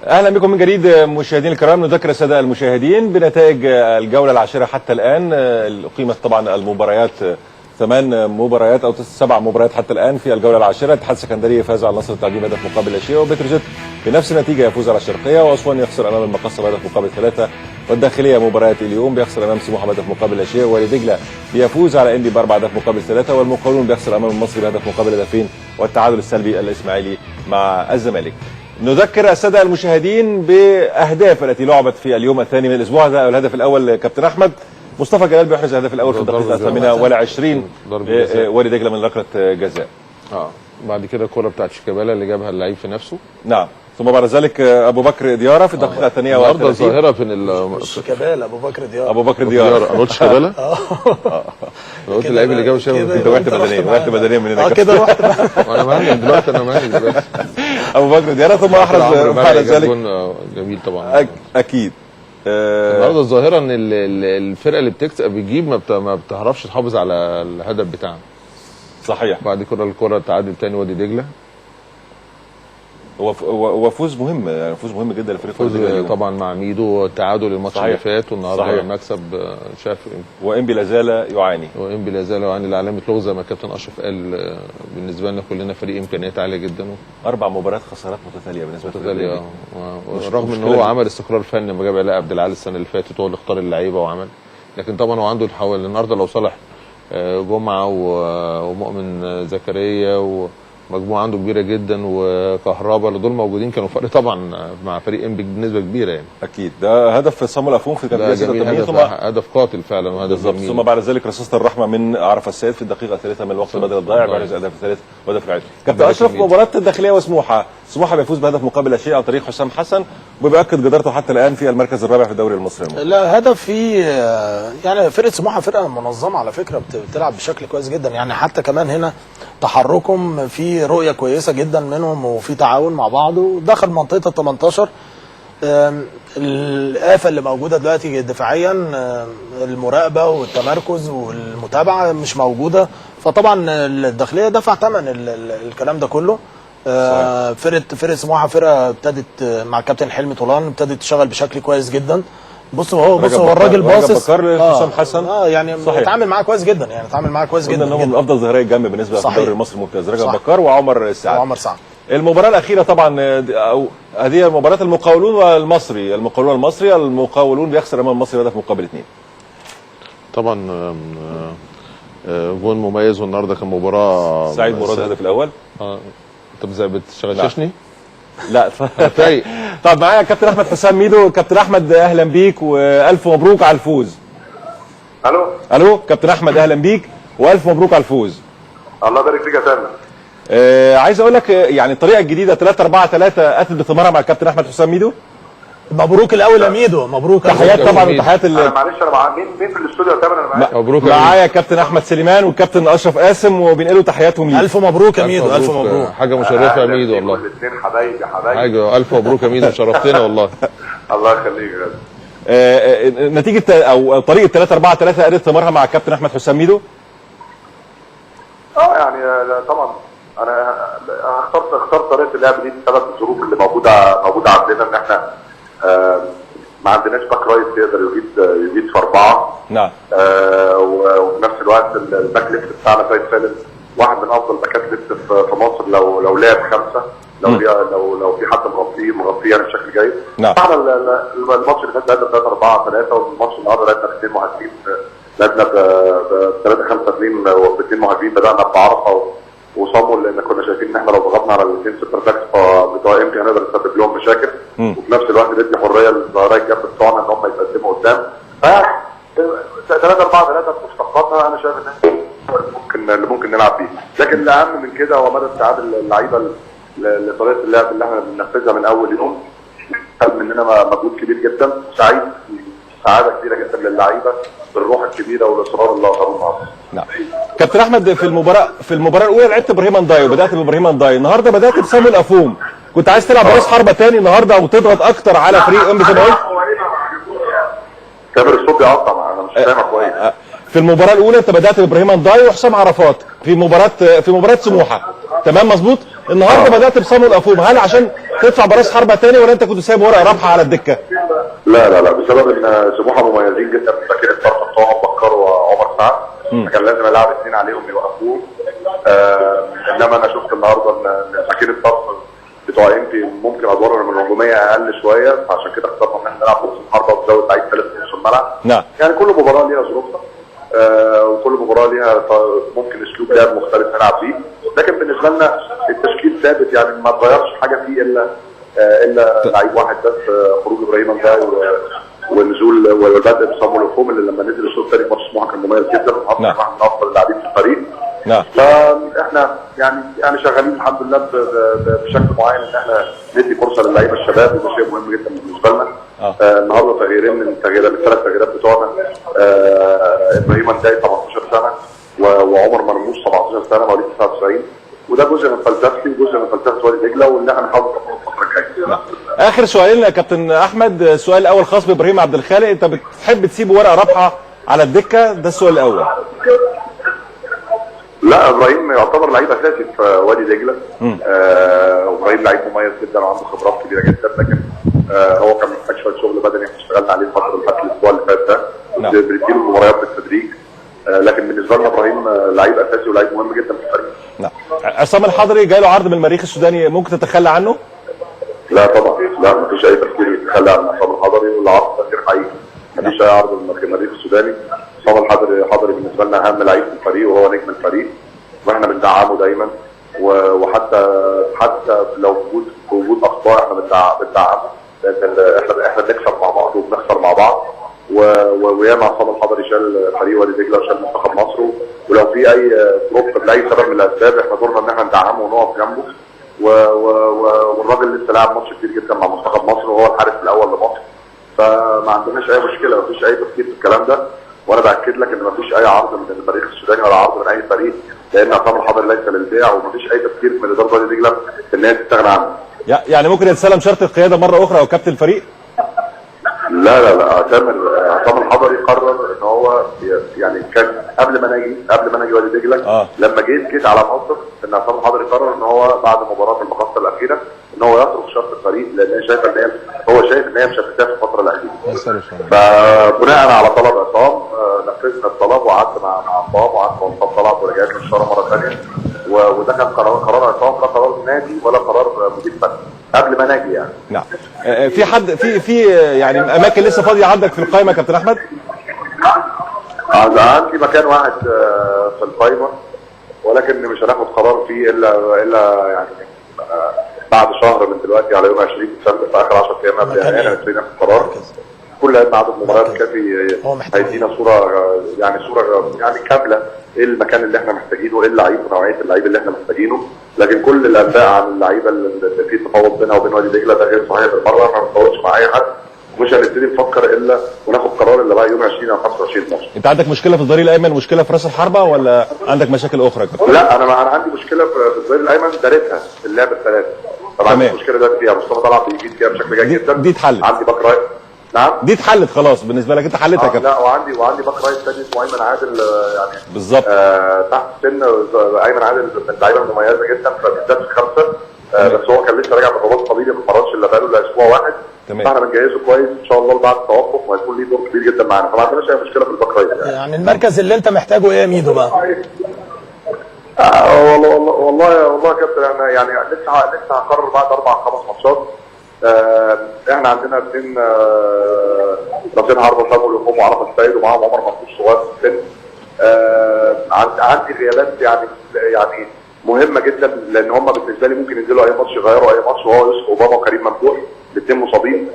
اهلا بكم من جديد مشاهدينا الكرام. نذكر الساده المشاهدين بنتائج الجوله العاشره حتى الان. اقيمت طبعا المباريات 8 مباريات او 7 مباريات حتى الان في الجوله العاشره. اتحاد السكندري فاز على النصر التعدين بهدف مقابل لا شيء، وبتروجيت بنفس النتيجه يفوز على الشرقيه، واسوان يخسر امام المقصه بهدف مقابل 3، والداخليه مباريات اليوم بيخسر امام سموحه بهدف مقابل لا شيء، ووليدجله بيفوز على انبي ب4 اهداف مقابل 3، والمقاولون بيخسر امام المصري بهدف مقابل هدفين، والتعادل السلبي الاسماعيلي مع الزمالك. نذكر الساده المشاهدين باهداف التي لعبت في اليوم الثاني من الاسبوع. ده الهدف الاول كابتن احمد مصطفى جلال بيحرز الهدف الاول في الدقيقه 28 وادي دجله من ركله جزاء. بعد كده الكره بتاعت شيكابالا اللي جابها اللعيب في نفسه. نعم. ثم بعد ذلك ابو بكر دياره في الدقيقه الثانيه النهارده ظاهره في شيكابالا ابو بكر دياره. ابو بكر دياره انا قلت شيكابالا. انا قلت اللعيب اللي جاب شباب. انت وقت بدنيا من هناك كده رحت وانا معاك دلوقتي. دلوقتي ابو بكر دياره. ثم احرز بعد ذلك جميل طبعا. اكيد. النهارده الظاهره ان الفرقه اللي بتكسب بتجيب ما بتعرفش تحافظ على الهدف بتاعها. صحيح. بعد كده الكره تعادل تاني وادي دجله. هو فوز مهم، يعني فوز مهم جدا لفريق فوز طبعا مع ميدو، التعادل الماتش اللي فات، والنهارده المكسب شاف. وانبي لا زال يعاني. وانبي لا زال يعاني لعلامه لغز زي ما كابتن اشرف قال. بالنسبه لنا كلنا فريق امكانيات عاليه جدا. 4 مباريات خسارات متتاليه بالنسبه له. رغم ان هو عمل استقرار فني لما جاب علاء عبد العال السنه اللي فاتت، هو اللي اختار اللعيبه وعمل. لكن طبعا هو عنده الحوال. النهارده لو صالح جمعه ومؤمن زكريا مجموعه عنده كبيره جدا وكهربا، اللي دول موجودين كانوا فرق طبعا مع فريق انبي بنسبه كبيره يعني. اكيد. ده هدف صامويل افون في هدف قاتل فعلا وهدف جميل. ثم بعد ذلك رصاصه الرحمه من عرفه السيد في الدقيقه 3 من الوقت البدل الضائع بعد الهدف الثالث وهدف العيد. كابتن اشرف، مباراه الداخليه وسموحه بيفوز بهدف مقابل لا شيء عن طريق حسام حسن، وبيأكد جدارته حتى الان في المركز الرابع في الدوري المصري. لا هدف في يعني فرقه سموحه فرقه منظمه على فكره، بتلعب بشكل كويس جدا يعني. حتى كمان هنا تحركهم في رؤيه كويسه جدا منهم، وفي تعاون مع بعض، ودخل منطقه ال 18. الآفة اللي موجوده دلوقتي دفاعيا، المراقبه والتمركز والمتابعه مش موجوده، فطبعا الداخليه دفع ثمن الكلام ده كله. فرقه سموحه فرقه ابتدت مع كابتن حلمي طولان، ابتدت تشتغل بشكل كويس جدا. بص هو الراجل باصص حسام حسن يعني اتعامل معاه كويس جدا، انهم من افضل ظهيري الجنب بالنسبه للدوري المصري الممتاز، رجب بكار وعمر سعد. المباراه الاخيره طبعا هذه مباراه المقاولون والمصري. المقاولون بيخسر امام المصري بهدف مقابل 2. طبعا جون مميز، والنهارده كان مباراه سعيد مراد الهدف الاول. انت بتشغششني؟ لا فايق. طب معايا كابتن احمد حسام ميدو. كابتن احمد اهلا بيك والف مبروك على الفوز. الو كابتن احمد اهلا بيك والف مبروك على الفوز. الله يبارك فيك يا سامي. عايز اقول لك يعني الطريقه الجديده 3-4-3 اتت بثمارها مع الكابتن احمد حسام ميدو. مبروك الاول يا ميدو. مبروك. تحيات طبعا تحيات معلش انا مع مين في الاستوديو يا سامي؟ انا مبروك. معايا كابتن احمد سليمان والكابتن اشرف قاسم، وبينقلوا تحياتهم ليك. الف مبروك يا ميدو. الف مبروك. حاجه مشرفه يا ميدو والله. الاثنين حبايبي حاجه. الف مبروك يا ميدو، شرفتنا والله. الله يخليك يا غالي. نتيجه او طريقه 3-4-3 اتت ثمارها مع الكابتن احمد حسام ميدو. يعني طبعا انا اخترت طريقه اللعب دي بسبب الظروف اللي موجوده عندنا، ان احنا ما عندناش باك رايت يقدر يجيد في 4. نعم. وفي نفس الوقت الباك ليفت بتاعنا سيد سالم واحد من افضل باكات ليفت في مصر، لو لعب 5 لو في حد مغطيه يعني بشكل جيد. نعم. احنا الماتش اللي فات لعبنا 3-4-3، والماتش النهارده لعبنا ب2 مهاجمين، لعبنا ب 3-5-2 ب2 مهاجمين. بدانا بعرفه وصاموا، لان كنا شايفين ان احنا لو ضغطنا على الاثنين سوبر باكس بتوع يمكن هنقدر نسبب لهم مشاكل، وفي نفس الوقت ندي حريه للظهراء الجنب بتوعنا ان هم يتقدموا قدام. 3-4-3 مشتقاتها انا شايف ان اللي ممكن نلعب بيه، لكن الاهم من كده هو مدى استعداد اللعيبه لطريقه اللعب اللي احنا بننفذها من اول يوم. خد مننا مجهود كبير جدا، سعاده كبيره جدا للعيبه بالروح الكبيره والاصرار اللي اظهروه النهارده. نعم. كابتن احمد، في المباراه الاولى لعبت ابراهيم انداي وبدات بابراهيم انداي، النهارده بدات بصامويل افوم. كنت عايز تلعب راس حربه تاني النهارده او تضغط اكتر على فريق انبي زي ما قلت؟ كامير الصوت بيقطع، انا مش سامع كويس. في المباراه الاولى انت بدات بابراهيم انداي وحسام عرفات في مباراه سموحه، تمام مظبوط؟ النهارده بدات بصامويل افوم. هل عشان تدفع براس حربة تاني ولا انت كنت سايب ورقه رابحه على الدكه؟ لا بسبب ان سموحه مميزين جدا في باكين الطرف بتوعهم بكر وعمر سعد، فكان لازم العب اثنين عليهم يوقفوهم. انما انا شفت النهارده ان باكين الطرف بتوع انتي ممكن ادوارهم الهجوميه اقل شويه، فعشان كده اخترنا ان احنا نلعب براس الحربه ونزود لعيب ثالث في نص الملعب. نعم. يعني كل مباراه ليها ظروفها، وكل مباراه ليها ممكن اسلوب لعب مختلف نلعب فيه، لكن بالنسبه لنا التشكيل ثابت، يعني ما اتغيرش حاجه فيه الا لعيب واحد بس، خروج ابراهيم ده ونزول والبدء بصامويل الفوم اللي لما نزل الشوط الثاني ماتش سموحه كان مميز جدا وحط واحد من افضل اللاعبين في الفريق. نعم. فاحنا يعني شغالين الحمد لله بشكل معين ان احنا ندي فرصه للعيبه الشباب، وده شيء مهم جدا بالنسبه لنا. النهارده تغييرين من الثلاث تغييرات بتوعنا، ابراهيم انداي 18 سنه وعمر مرموش 17 سنه مواليد 99، وده جزء من فلسفتي وجزء من فلسفه وادي دجله، واللي احنا نحاول نطبقه الفتره الجايه. اخر سؤالين يا كابتن احمد، السؤال الاول خاص بابراهيم عبد الخالق، انت بتحب تسيب ورقه رابحه على الدكه؟ ده السؤال الاول. لا، ابراهيم يعتبر لعيب اساسي في وادي دجله. ابراهيم لعيب مميز جدا وعنده خبرات كبيره جدا، لكن هو كان محتاج شويه شغل بدني احنا اشتغلنا عليه الفتره اللي فاتت، الاسبوع اللي فات ده. بنديله المباريات بالتدريج، لكن بالنسبه لنا ابراهيم لعيب اساسي ولعيب مهم جدا في الفريق. نعم. عصام الحضري جاي له عرض من المريخ السوداني، ممكن تتخلى عنه؟ لا طبعا، لا مفيش اي تفكير يتخلى عن عصام الحضري، والعرض ده غير حقيقي. مفيش اي عرض من المريخ السوداني. عصام الحضري بالنسبه لنا اهم لعيب في الفريق وهو نجم الفريق، واحنا بندعمه دايما، وحتى لو وجود اخطاء احنا بندعمه، لان احنا بنكسب مع بعض وبنخسر مع بعض، وياما عصام الحضري شال فريق وادي دجله وشال منتخب مصر، ولو في اي دروب لاي سبب من الاسباب احنا دورنا ان احنا ندعمه ونقف جنبه، والراجل لسه لاعب ماتش كتير جدا مع منتخب مصر وهو الحارس الاول لمصر، فما عندناش اي مشكله، مفيش اي تفكير في الكلام ده، وانا باكد لك ان مفيش اي عرض من المريخ السوداني ولا عرض من اي فريق، لان عصام الحضري ليس للبيع، ومفيش اي تفكير من اداره وادي دجله ان هي تستغنى عنه. يعني ممكن يتسلم شرط القياده مره اخرى او كابتن الفريق؟ لا عصام الحضري قرر ان هو يعني كان قبل ما نجي وادي دجله، لما جيت على موقف ان عصام الحضري قرر ان هو بعد مباراه المقصه الاخيره ان هو يترك شرط الفريق، لان شايف ان هي مش هتنتهي في الفتره الاخيره. فبناء على طلب عصام نفذنا الطلب، وقعدت مع عصام وقعدت مع عصام طلب ورجعت له الشاره مره ثانيه، وده كان قرار عصام، لا قرار نادي ولا قرار مدير فني قبل ما نجي يعني. نعم. في حد في يعني اماكن لسه فاضيه عندك في القائمه يا كابتن احمد؟ عندي مكان واحد في القائمه، ولكن مش هناخد قرار فيه الا يعني بعد شهر من دلوقتي على يوم 20 ديسمبر، في اخر 10 ايام قبل النهائي هنبتدي ناخد قرار. كل عدد مباريات كافي هيدينا صوره يعني كامله ايه المكان اللي احنا محتاجينه، ايه اللعيب ونوعيه اللعيب اللي احنا محتاجينه، لكن كل الانباء عن اللعيبه اللي في تفاوض بينها وبين وادي دجله ده غير صحيح بالمره، ما بنتفاوضش مع اي حد، ومش هنبتدي نفكر الا وناخد قرار الا بقى يوم 20 او 25 مارس. انت عندك مشكله في الظهير الايمن، مشكله في راس الحربه، ولا عندك مشاكل اخرى كده؟ لا انا عندي مشكله في الظهير الايمن، دارتها اللعب الثلاثه. طبعا المشكله ده فيها مصطفى طلعت بيجيد فيها بشكل جيد جدا. دي اتحلت. عندي باك رايت. نعم دي اتحلت خلاص بالنسبه لك، انت حلتها يا كابتن. لا وعندي باك رايت ثاني اسمه ايمن عادل، يعني بالظبط تحت السن. ايمن عادل من اللعيبه المميزه جدا، فبالذات في الخمسه. بس هو كان لسه راجع من رباط صليبي، ما اتمرنش الا بقاله اسبوع واحد. فاحنا بنجهزه كويس ان شاء الله بعد التوقف، وهيكون ليه دور كبير جدا معانا، فما عندناش اي مشكله في الباك رايت يعني المركز اللي انت محتاجه ايه يا ميدو بقى؟ والله يا كابتن، انا يعني لسه هقرر بعد 4-5 ماتشات. احنا عندنا اثنين راسين عرض صامويل الفوم وعرفه السيد، ومعاهم عمر مرموش صغير في السن. عندي غيابات يعني مهمه جدا، لان هم بالنسبه لي ممكن ينزلوا اي ماتش يغيروا اي ماتش، وهو يوسف اوباما وكريم ممدوح الاثنين مصابين.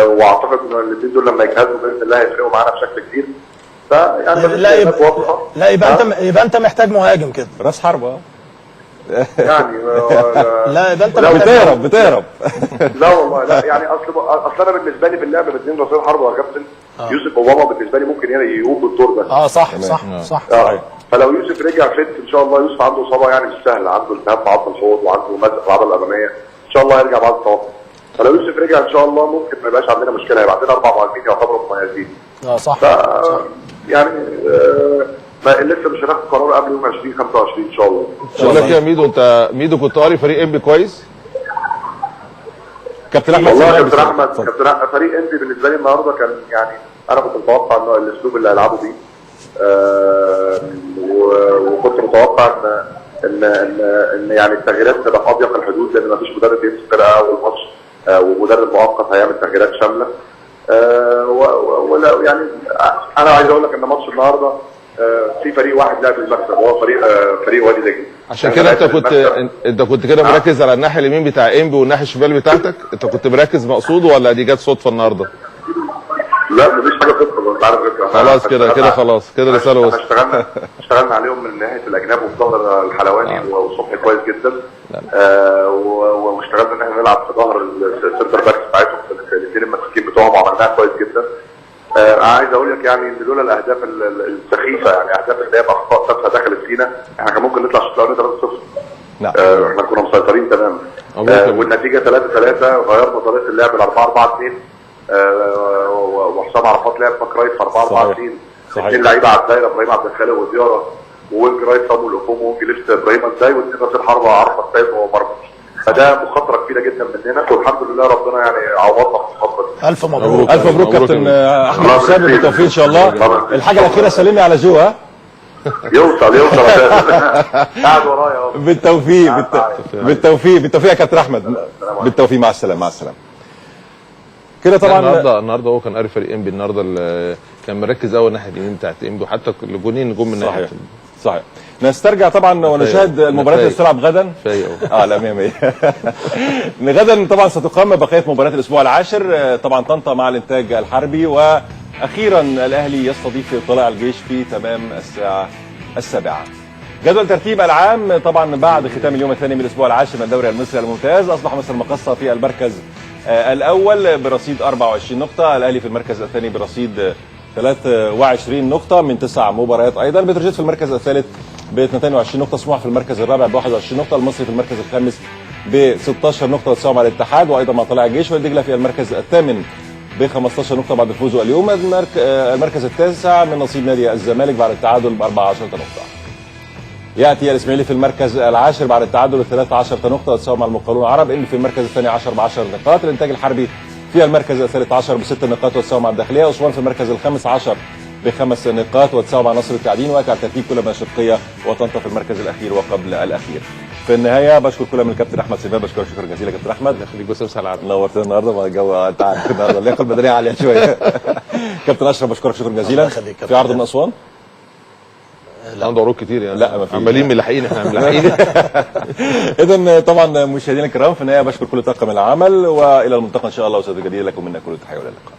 واعتقد ان الاثنين دول لما يجهزوا باذن الله هيفرقوا معانا بشكل كبير. فيعني لا يبقى انت محتاج مهاجم كده، راس حربه يعني لا يبقى انت بتهرب لا والله لا، يعني اصل انا بالنسبه لي في اللعب باثنين راسين حربه يا كابتن. يوسف اوباما بالنسبه لي ممكن يقوم بالدور ده. صح. فلو يوسف رجع فت ان شاء الله، يوسف عنده اصابه يعني مش سهله، عنده التهاب في عظم الحوض وعنده مزق في العضله الاماميه، ان شاء الله هيرجع بعد التوقف. فلو يوسف رجع ان شاء الله ممكن ما يبقاش عندنا مشكله، هيبقى عندنا 4 مهاجمين يعتبروا مميزين. صح. يعني لسه مش هناخد قرار قبل يوم 20-25 ان شاء الله. بقول لك يا ميدو، انت كنت قاري فريق انبي كويس؟ كابتن احمد والله سلام، كابتن احمد، اتفضل. فريق انبي بالنسبه لي النهارده كان يعني انا كنت متوقع ان الاسلوب اللي هيلعبوا بيه، وكنت متوقع ان يعني التغييرات تبقى في اضيق الحدود، لان مفيش مدرب يمسك فرقه اول ماتش، ومدرب مؤقت هيعمل تغييرات شامله. ولا يعني انا عايز اقول لك ان ماتش النهارده في فريق واحد لعب المكسب، وهو فريق وادي دجله. عشان كده انت كنت كده مركز على الناحيه اليمين بتاع انبي والناحيه الشمال بتاعتك، انت كنت مركز مقصود ولا دي جت صدفه النهارده؟ لا مفيش حاجه صدفه، انت عارف خلاص كده خلاص كده رساله وصلت. اشتغلنا عليهم من ناحيه الاجناب وفي ظهر الحلواني وصبحي كويس جدا، واشتغلنا ان احنا نلعب في ظهر السنتر باكس بتاعتهم في الاثنين المساكين بتوعهم، وعملناها كويس جدا. عايز اقول لك يعني ان لولا الاهداف السخيفه، يعني اهداف اللي هي باخطاء تافهه دخلت فينا، احنا كان ممكن نطلع الشوط الاولاني 3-0. نعم. احنا كنا مسيطرين تماما. والنتيجه 3-3، غيرنا طريقه اللعب ل 4-4-2، وحسام عرفات لعب باك رايت في 4-4-2، اثنين لعيبه على الدايره، ابراهيم عبد الخالق وديارة، ووينج رايت صامويل اوكومو، ووينج ليفت ابراهيم ازاي، واثنين راس الحربه عرفه السيد ومرموش. فده مخاطره كبيره جدا مننا، والحمد لله ربنا يعني عوضنا في المخاطره دي. الف مبروك. الف مبروك كابتن احمد حسام، بالتوفيق ان شاء الله. الحاجه الاخيره سلمي على جو. ها يوصل قاعد ورايا اهو. بالتوفيق يا كابتن احمد، بالتوفيق. مع السلامه، مع السلامه. كده طبعا النهارده هو كان قاري فريق انبي النهارده، كان مركز قوي الناحيه اليمين بتاعت انبي، وحتى الجونين جم من ناحيه. صحيح. نسترجع طبعا ونشاهد المباريات اللي ستلعب غدا. لا 100 غدا طبعا ستقام بقيه مباريات الاسبوع العاشر. طبعا طنطا مع الانتاج الحربي، واخيرا الاهلي يستضيف طلائع الجيش في تمام الساعه 7. جدول ترتيب العام طبعا بعد ختام اليوم الثاني من الاسبوع العاشر من الدوري المصري الممتاز، اصبح مصر المقاصه في المركز الاول برصيد 24 نقطه، الاهلي في المركز الثاني برصيد 23 نقطة من 9 مباريات أيضا، بتروجيت في المركز الثالث ب 22 نقطة، سموحة في المركز الرابع ب 21 نقطة، المصري في المركز الخامس ب 16 نقطة وتساوي مع الاتحاد وأيضا مع طلائع الجيش، والدجلة في المركز الثامن ب 15 نقطة بعد الفوز اليوم. المركز التاسع من نصيب نادي الزمالك بعد التعادل ب 14 نقطة. يأتي الإسماعيلي في المركز العاشر بعد التعادل ب 13 نقطة وتساوي مع المقاولون العرب، إنبي في المركز الثاني عشر ب 10 نقاط، الإنتاج الحربي في المركز الثالث عشر ب6 نقاط وتساوي مع الداخليه، اسوان في المركز الخامس عشر ب5 نقاط وتساوي مع نصر التعدين، واقع ترتيب كل من الشرقيه وطنطا في المركز الاخير وقبل الاخير. في النهايه بشكر كل من الكابتن احمد سيفان، بشكرك شكرا جزيلا كابتن احمد. الله يخليك بس سلام، نورتنا النهارده مع الجو، انت عارف النهارده اللياقه البدنيه عاليه شويه. كابتن اشرف بشكرك شكرا جزيلا. في عرض من اسوان؟ عنده عروض كتير يعني. لا ما في، عمالين ملاحقين، احنا ملاحقين. اذا طبعا مشاهدينا الكرام في النهايه بشكر كل طاقم العمل، والى الملتقى ان شاء الله، وسعد جديد لكم منا كل التحيه والى اللقاء.